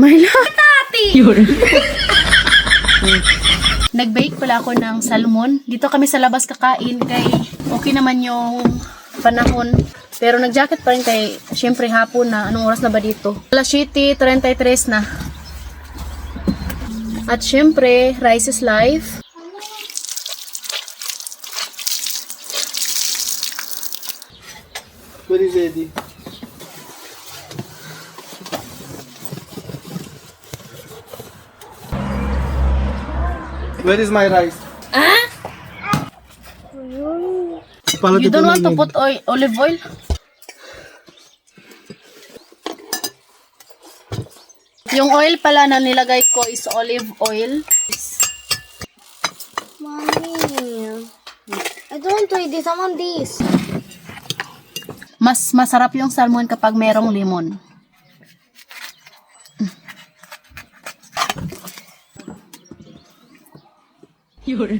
My love. Yun. Nag-bake pala ako ng salmon. Dito kami sa labas kakain kay okay naman yung panahon. Pero nag-jacket pa rin kay syempre hapon na. Anong oras na ba dito? Alas 7:33 na. At syempre, rice is life. Where is Eddie? Where is my rice? You don't want to put olive oil? Yung oil pala na nilagay ko is olive oil. Mommy, I don't want to eat this. I want this. Mas masarap yung salmon kapag merong limon. Yun.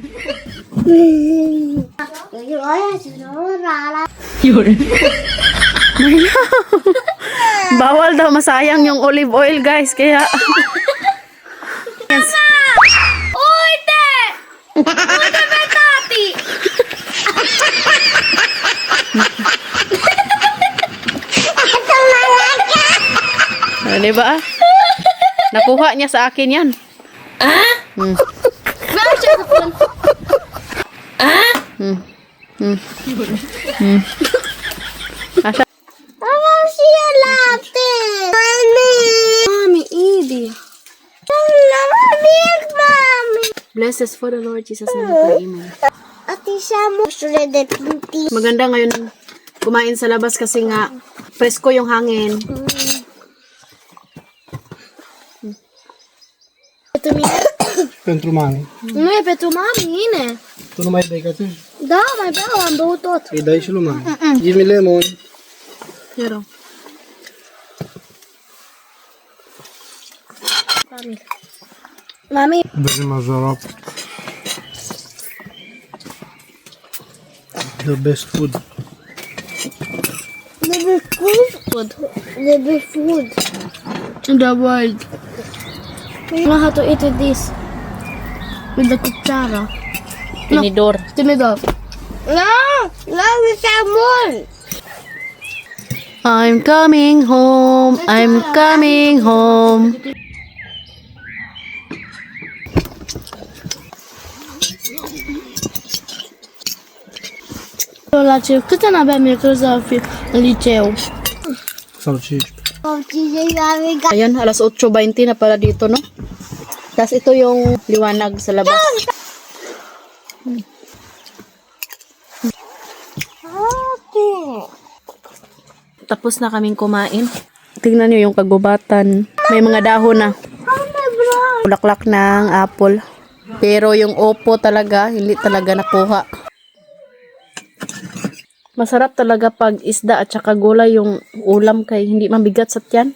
Yun. Bawal daw masayang yung olive oil, guys. Kaya yes. Uite! Uite betati! Diba? Nakuha niya sa akin yan. Asya. I want to see a latte. Mommy, eat it. Mommy. Bless us for the Lord Jesus name. Amen. Ati siya mo. Shredded pinti. Maganda ngayon kumain sa labas kasi nga presko yung hangin. Pentru mami. Nu e pentru mami, Tu nu mai bei ca tu? Da, mai beau, am băut tot. Îi dai și lui mami. Give me lemon. Pero Mami. Very mazarap. The best food. The best food. The best food. in the world. You know how to eat with this. With the cuchara. Tinidor. Tinidor. No! No, with salmon! I'm coming home. I'm coming home. La ce? Cât ani aveam eu când să fiu în liceu? Sau 15. Ayan, alas 8:20 na pala dito, no? Tapos ito yung liwanag sa labas. Tapos na kaming kumain. Tingnan nyo yung kagubatan. May mga dahon na. Bulaklak ng apple. Pero yung opo talaga, hindi talaga nakuha. Masarap talaga pag isda at saka gulay yung ulam kay hindi mabigat sa tiyan.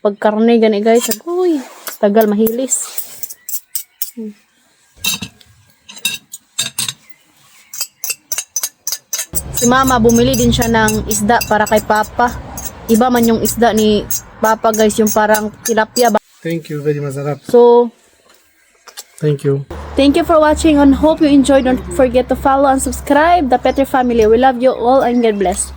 Pag karne gani guys, agoy, tagal mahilis. Si mama bumili din siya ng isda para kay papa. Iba man yung isda ni papa guys, yung parang tilapia ba? Thank you very mazarap. So, Thank you. thank you for watching and hope you enjoyed. Don't forget to follow and subscribe the Petri family. We love you all and God bless.